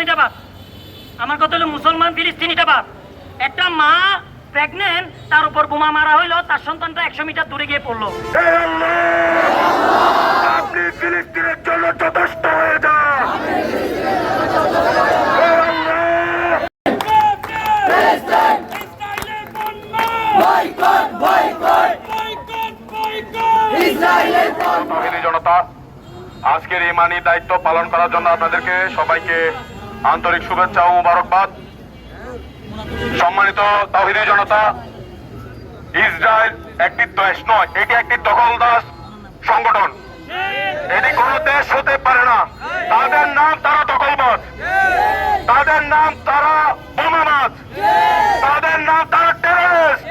মুসলমানিটা বাদ, আমার কথা হলো মুসলমান ফিলিস্তিনিটা বাদ। একটা মা প্রেগনেন্ট, তার উপর বোমা মারা হইলো, তার সন্তানটা 100 মিটার দূরে গিয়ে পড়লো। আপনি ফিলিস্তিনের জন্য যথেষ্ট হয়ে যান। জনতা, আজকের ইমানি দায়িত্ব পালন করার জন্য আপনাদেরকে সবাইকে আন্তরিক শুভেচ্ছা ও মোবারকবাদ। সম্মানিত তাওহীদি জনতা, ইসরায়েল একটি দেশ নয়, এটি একটি দখলদার সংগঠন। এটি কোন দেশ হতে পারে না। তাদের নাম তারা দখলবাজ, তাদের নাম তারা বোমাবাজ, তাদের নাম তারা টেররিস্ট।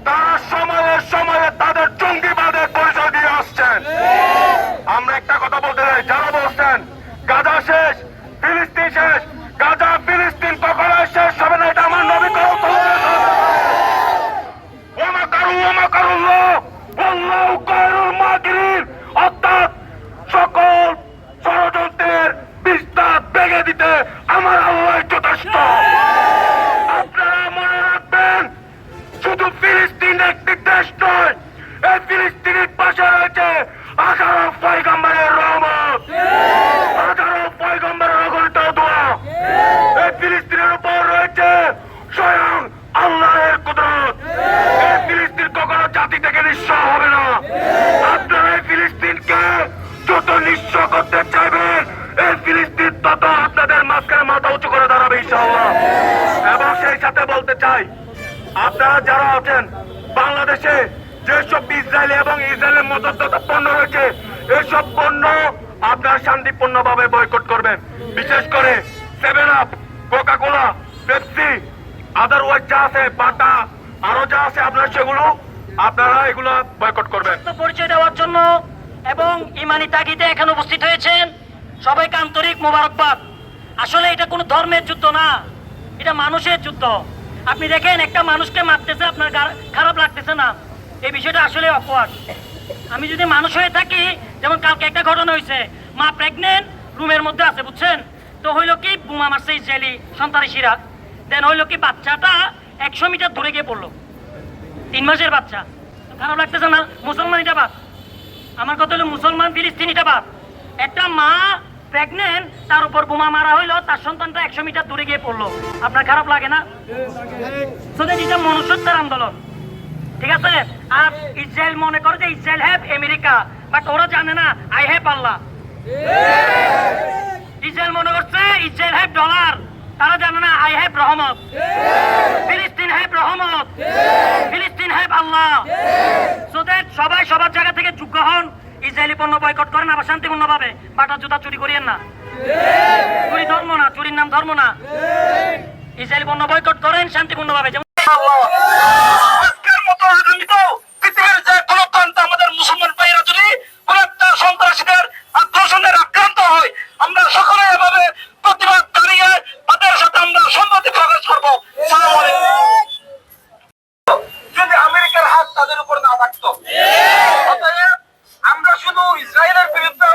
তারা সময়ে সময়ে তাদের জঙ্গিবাদের পরিচয় দিয়ে আসছেন। আমরা একটা কথা বলতে চাই, যারা বলছেন গাজা শেষ, ফিলিস্তিন শেষ, গাজা ফিলিস্তিন কখনোই শেষ হবে না, এটা আমার নবী অর্থাৎ সকল ষড়যন্ত্রের বিস্তার ভেঙে দিতে আমার আল্লাহ যথেষ্ট। আপনারা মনে রাখবেন, শুধু ফিলিস্তিন একটি দেশ নয়, এই ফিলিস্তিনের পাশে রয়েছে 11 পয়গম্বরের রহমত, 11 পয়গম্বরের অগণিত দোয়া। এই ফিলিস্তিনের উপর রয়েছে স্বয়ং আল্লাহের কুদরত। এই ফিলিস্তিন কখনো জাতি থেকে নিঃস্ব হবে না। আপনারা এই ফিলিস্তিনকে যত নিঃস্ব করতে চাইবেন, এই ফিলিস্তিন তত আপনাদের মাঝখানে মাথা উঁচু করে দাঁড়াবে ইনশাআল্লাহ। এবং সেই সাথে বলতে চাই, আপনারা যারা আছেন বাংলাদেশে যেসব ইসরায়েল এবং ইসরায়েলের মধ্যস্থতা পণ্য রয়েছে, এসব পণ্য আপনারা শান্তিপূর্ণভাবে বয়কট করবেন। বিশেষ করে 7 আপ, কোকা-কোলা, পেপসি, আদারওয়াইজ যা আছে, বাটা, আরো যা আছে, আপনারা সেগুলো আপনারা এগুলো বয়কট করবেন। পরিচয় দেওয়ার জন্য এবং ইমানি তাগিদে এখানে উপস্থিত হয়েছেন সবাইকে আন্তরিক মোবারকবাদ। আসলে এটা কোনো ধর্মের যুদ্ধ না, এটা মানুষের যুদ্ধ। আপনি দেখেন একটা মানুষকে মারতেছে, আপনার খারাপ লাগতেছে না, এই বিষয়টা আসলে অপরাধ। আমি যদি মানুষ হয়ে থাকি, যেমন কালকে একটা ঘটনা হয়েছে, মা প্রেগনেন্ট, রুমের মধ্যে আছে, বুঝছেন তো, হইলো কি বোমা মারছে ইসরায়েলি সন্ত্রাসীরা। দেন হইলো কি বাচ্চাটা 100 মিটার দূরে গিয়ে পড়লো, 3 মাসের বাচ্চা। খারাপ লাগতেছে না? মুসলমানিটা বাদ, আমার কথা হলো মুসলমান ফিলিস্তিনিটা বাদ। একটা মা প্রেগনেন্ট, তার উপর বোমা মারা হইলো, তার সন্তানটা 100 মিটার দূরে গিয়ে পড়লো। আপনার খারাপ লাগে না? এটা মনুষ্যত্বের আন্দোলন, ঠিক আছে? আর ইসরায়েল মনে করে যে ইসরায়েল হ্যাভ আমেরিকা, বাট ওরা জানে না আই হ্যাভ আল্লাহ। ইসরায়েল মনে করছে ইসরায়েল হ্যাভ ডলার, তারা জানে না আই হ্যাভ রহমত। ফিলিস্তিন হ্যাভ রহমত, ফিলিস্তিন হ্যাভ আল্লাহ। সো দ্যাট সবাই সবার জায়গা থেকে যোগ্য হন, ইসরায়েলি পণ্য বয়কট করেন, আবার শান্তিপূর্ণ ভাবে। বাটা জুতা চুরি করিয়েন না, চুরি ধর্ম না, চুরির নাম ধর্ম না। ইসরায়েলি পণ্য বয়কট করেন শান্তিপূর্ণ ভাবে। যেমন আজকের মতো আগামীত পৃথিবীর যে গণতন্ত্র, আমাদের মুসলমান ভাইয়েরা যদি কোন একটা সন্ত্রাসীদের আগ্রাসনের আক্রান্ত হয়, আমরা সকলে এভাবে প্রতিবাদ দাঁড়িয়ে তাদের সাথে আমরা সম্মতি প্রকাশ করবো। যদি আমেরিকার হাত তাদের উপর না থাকতো, অতএব আমরা শুধু ইসরায়েলের বিরুদ্ধে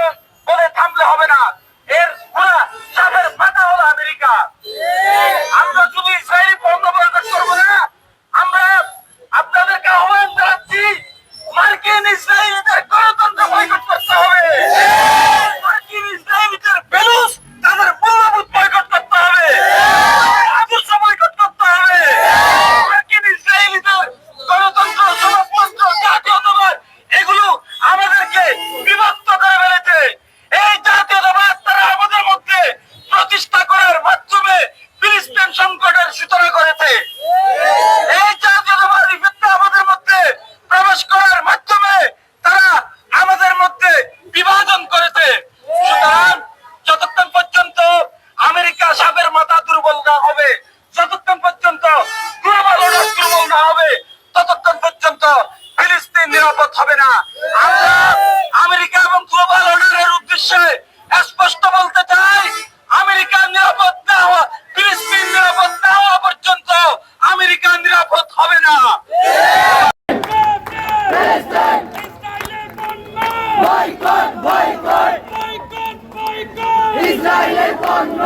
বলে থামলে হবে না, এর সাথের মাথা হলো আমেরিকা। আমরা শুধু ইসরায়েলি পণ্য বয়কট করবো না, আমরা আপনাদেরকে আহ্বান জানাচ্ছি, মার্কিন ইসরায়েলিদের গণতন্ত্র বয়কট করতে হবে, মার্কিন ইসরায়েলিদের ভ্যালুস, তাদের মূল্যবোধ বয়কট করতে হবে, আদর্শ বয়কট করতে হবে। মার্কিন ইসরায়েলিদের গণতন্ত্র, সমাজতন্ত্র, জাতীয়তাবাদ, এগুলো আমাদেরকে বিভক্ত করে ফেলেছে। এই জাতীয়তাবাদ তারা আমাদের মধ্যে প্রতিষ্ঠা করার মাধ্যমে ফিলিস্তিন সংকটের সূচনা করেছে। এই জাতীয়তাবাদী ফিতনা আমাদের মধ্যে প্রবেশ করার মাধ্যমে তারা আমাদের মধ্যে বিভাজন করেছে। সুতরাং যতক্ষণ পর্যন্ত আমেরিকা সাপের মাথা দুর্বল না হবে, যতক্ষণ পর্যন্ত গ্লোবাল অর্ডার দুর্বল না হবে, ততক্ষণ পর্যন্ত ফিলিস্তিন নিরাপদ হবে না। আমরা আমেরিকা এবং গ্লোবাল অর্ডারের উদ্দেশ্যে স্পষ্ট বলতে চাই, আমেরিকা নিরাপদ না হওয়া, ফিলিস্তিন নিরাপদ না হওয়া পর্যন্ত আমেরিকা নিরাপদ হবে না। ইসরায়েলের পণ্য